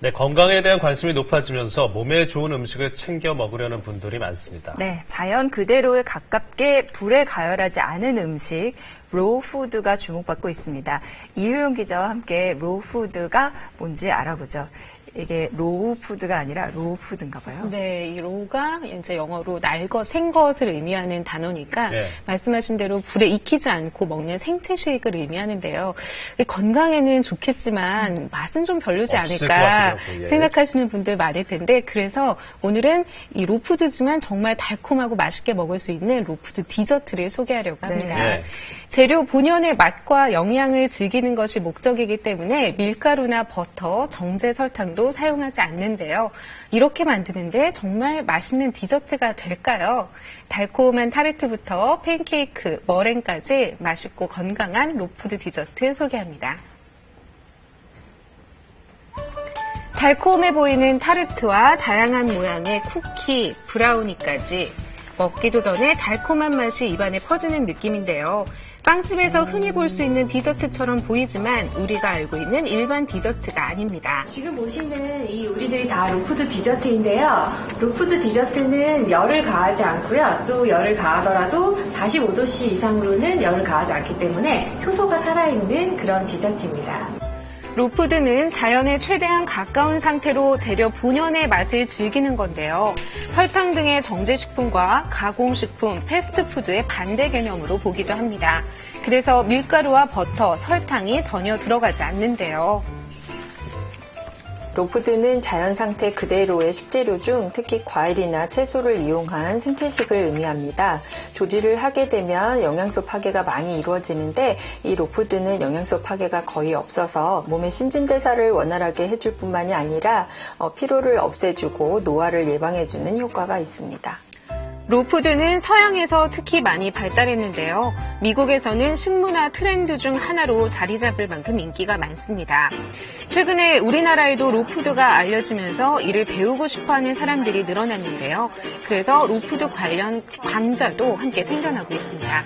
네, 건강에 대한 관심이 높아지면서 몸에 좋은 음식을 챙겨 먹으려는 분들이 많습니다. 네, 자연 그대로에 가깝게 불에 가열하지 않은 음식, 로우 푸드가 주목받고 있습니다. 이효영 기자와 함께 로우 푸드가 뭔지 알아보죠. 이게 로우 푸드가 아니라 로우 푸드인가 봐요. 네, 이 로우가 이제 영어로 날 것, 생 것을 의미하는 단어니까 네. 말씀하신 대로 불에 익히지 않고 먹는 생채식을 의미하는데요. 건강에는 좋겠지만 맛은 좀 별로지 않을까 예. 생각하시는 분들 많을 텐데 그래서 오늘은 이 로푸드지만 정말 달콤하고 맛있게 먹을 수 있는 로푸드 디저트를 소개하려고 합니다. 네. 재료 본연의 맛과 영양을 즐기는 것이 목적이기 때문에 밀가루나 버터, 정제 설탕도 사용하지 않는데요. 이렇게 만드는데 정말 맛있는 디저트가 될까요? 달콤한 타르트부터 팬케이크, 머랭까지 맛있고 건강한 로푸드 디저트 소개합니다. 달콤해 보이는 타르트와 다양한 모양의 쿠키, 브라우니까지 먹기도 전에 달콤한 맛이 입안에 퍼지는 느낌인데요. 빵집에서 흔히 볼 수 있는 디저트처럼 보이지만 우리가 알고 있는 일반 디저트가 아닙니다. 지금 보시는 이 요리들이 다 로푸드 디저트인데요. 로푸드 디저트는 열을 가하지 않고요. 또 열을 가하더라도 45도씨 이상으로는 열을 가하지 않기 때문에 효소가 살아있는 그런 디저트입니다. 로푸드는 자연에 최대한 가까운 상태로 재료 본연의 맛을 즐기는 건데요. 설탕 등의 정제식품과 가공식품, 패스트푸드의 반대 개념으로 보기도 합니다. 그래서 밀가루와 버터, 설탕이 전혀 들어가지 않는데요. 로푸드는 자연 상태 그대로의 식재료 중 특히 과일이나 채소를 이용한 생채식을 의미합니다. 조리를 하게 되면 영양소 파괴가 많이 이루어지는데 이 로푸드는 영양소 파괴가 거의 없어서 몸의 신진대사를 원활하게 해줄 뿐만이 아니라 피로를 없애주고 노화를 예방해주는 효과가 있습니다. 로푸드는 서양에서 특히 많이 발달했는데요. 미국에서는 식문화 트렌드 중 하나로 자리 잡을 만큼 인기가 많습니다. 최근에 우리나라에도 로푸드가 알려지면서 이를 배우고 싶어하는 사람들이 늘어났는데요. 그래서 로푸드 관련 강좌도 함께 생겨나고 있습니다.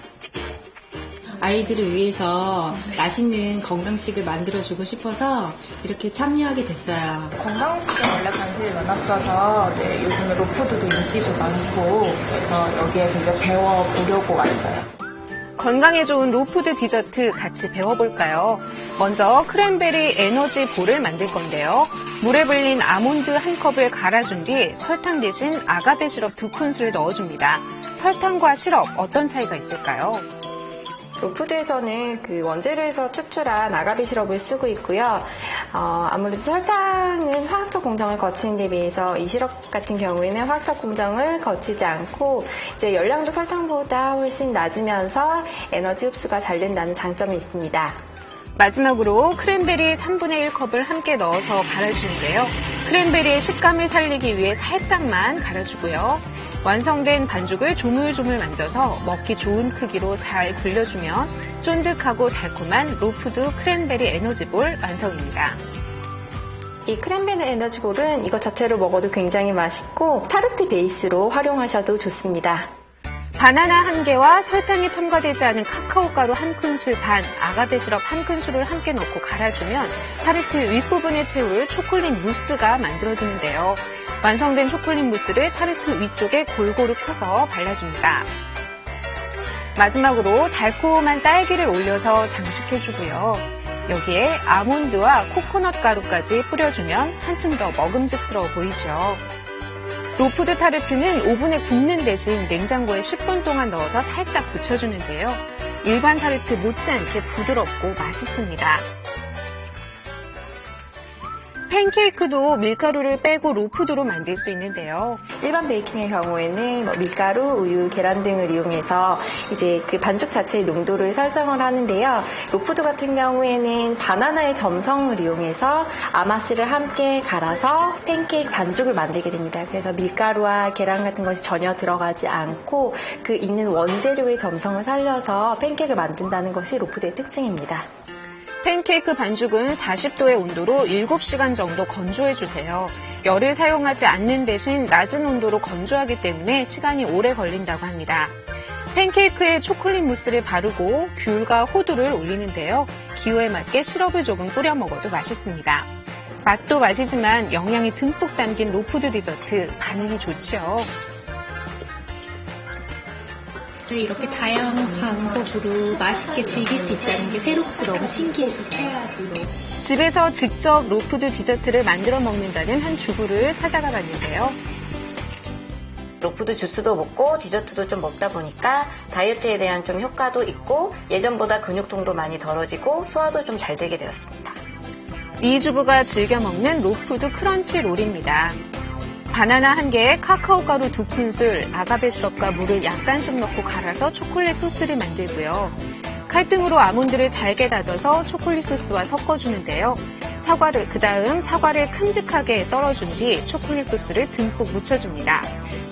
아이들을 위해서 맛있는 건강식을 만들어주고 싶어서 이렇게 참여하게 됐어요. 건강식에 원래 관심이 많았어서 요즘에 로푸드도 인기도 많고 그래서 여기에서 이제 배워보려고 왔어요. 건강에 좋은 로푸드 디저트 같이 배워볼까요? 먼저 크랜베리 에너지 볼을 만들 건데요. 물에 불린 아몬드 한 컵을 갈아준 뒤 설탕 대신 아가베 시럽 2큰술 넣어줍니다. 설탕과 시럽 어떤 차이가 있을까요? 로푸드에서는 그 원재료에서 추출한 아가베 시럽을 쓰고 있고요. 아무래도 설탕은 화학적 공정을 거치는 데 비해서 이 시럽 같은 경우에는 화학적 공정을 거치지 않고 이제 열량도 설탕보다 훨씬 낮으면서 에너지 흡수가 잘 된다는 장점이 있습니다. 마지막으로 크랜베리 3분의 1컵을 함께 넣어서 갈아주는데요. 크랜베리의 식감을 살리기 위해 살짝만 갈아주고요. 완성된 반죽을 조물조물 만져서 먹기 좋은 크기로 잘 굴려주면 쫀득하고 달콤한 로푸드 크랜베리 에너지볼 완성입니다. 이 크랜베리 에너지볼은 이것 자체로 먹어도 굉장히 맛있고 타르트 베이스로 활용하셔도 좋습니다. 바나나 1개와 설탕이 첨가되지 않은 카카오 가루 1큰술 반, 아가베 시럽 1큰술을 함께 넣고 갈아주면 타르트 윗부분에 채울 초콜릿 무스가 만들어지는데요. 완성된 초콜릿 무스를 타르트 위쪽에 골고루 펴서 발라줍니다. 마지막으로 달콤한 딸기를 올려서 장식해주고요. 여기에 아몬드와 코코넛 가루까지 뿌려주면 한층 더 먹음직스러워 보이죠. 로푸드 타르트는 오븐에 굽는 대신 냉장고에 10분 동안 넣어서 살짝 붙여주는데요. 일반 타르트 못지않게 부드럽고 맛있습니다. 팬케이크도 밀가루를 빼고 로푸드로 만들 수 있는데요. 일반 베이킹의 경우에는 밀가루, 우유, 계란 등을 이용해서 이제 그 반죽 자체의 농도를 설정을 하는데요. 로푸드 같은 경우에는 바나나의 점성을 이용해서 아마씨를 함께 갈아서 팬케이크 반죽을 만들게 됩니다. 그래서 밀가루와 계란 같은 것이 전혀 들어가지 않고 그 있는 원재료의 점성을 살려서 팬케이크를 만든다는 것이 로푸드의 특징입니다. 팬케이크 반죽은 40도의 온도로 7시간 정도 건조해주세요. 열을 사용하지 않는 대신 낮은 온도로 건조하기 때문에 시간이 오래 걸린다고 합니다. 팬케이크에 초콜릿 무스를 바르고 귤과 호두를 올리는데요. 기호에 맞게 시럽을 조금 뿌려 먹어도 맛있습니다. 맛도 맛이지만 영양이 듬뿍 담긴 로푸드 디저트 반응이 좋죠. 이렇게 다양한 방법으로 맛있게 즐길 수 있다는 게 새롭고 너무 신기했어요. 집에서 직접 로푸드 디저트를 만들어 먹는다는 한 주부를 찾아가 봤는데요. 로푸드 주스도 먹고 디저트도 좀 먹다 보니까 다이어트에 대한 좀 효과도 있고 예전보다 근육통도 많이 덜어지고 소화도 좀 잘 되게 되었습니다. 이 주부가 즐겨 먹는 로푸드 크런치 롤입니다. 바나나 1개에 카카오 가루 2큰술, 아가베 시럽과 물을 약간씩 넣고 갈아서 초콜릿 소스를 만들고요. 칼등으로 아몬드를 잘게 다져서 초콜릿 소스와 섞어주는데요. 그다음 사과를 큼직하게 썰어준 뒤 초콜릿 소스를 듬뿍 묻혀줍니다.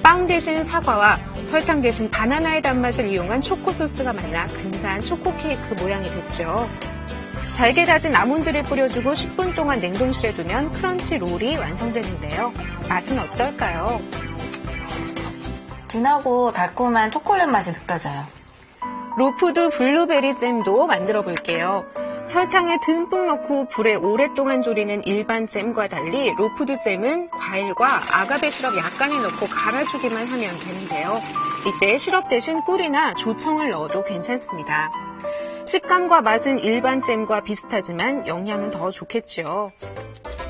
빵 대신 사과와 설탕 대신 바나나의 단맛을 이용한 초코 소스가 만나 근사한 초코 케이크 모양이 됐죠. 잘게 다진 아몬드를 뿌려주고 10분 동안 냉동실에 두면 크런치 롤이 완성되는데요. 맛은 어떨까요? 진하고 달콤한 초콜릿 맛이 느껴져요. 로푸드 블루베리 잼도 만들어 볼게요. 설탕을 듬뿍 넣고 불에 오랫동안 졸이는 일반 잼과 달리 로푸드 잼은 과일과 아가베 시럽 약간을 넣고 갈아주기만 하면 되는데요. 이때 시럽 대신 꿀이나 조청을 넣어도 괜찮습니다. 식감과 맛은 일반 잼과 비슷하지만 영양은 더 좋겠죠.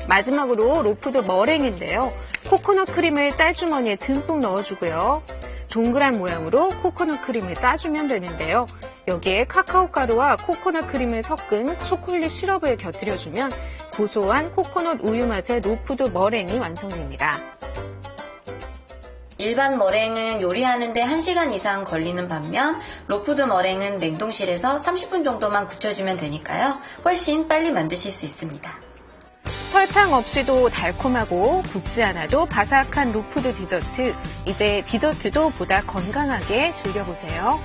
마지막으로 로푸드 머랭인데요. 코코넛 크림을 짤주머니에 듬뿍 넣어주고요. 동그란 모양으로 코코넛 크림을 짜주면 되는데요. 여기에 카카오 가루와 코코넛 크림을 섞은 초콜릿 시럽을 곁들여주면 고소한 코코넛 우유 맛의 로푸드 머랭이 완성됩니다. 일반 머랭은 요리하는데 1시간 이상 걸리는 반면 로푸드 머랭은 냉동실에서 30분 정도만 굳혀주면 되니까요. 훨씬 빨리 만드실 수 있습니다. 설탕 없이도 달콤하고 굽지 않아도 바삭한 로푸드 디저트. 이제 디저트도 보다 건강하게 즐겨보세요.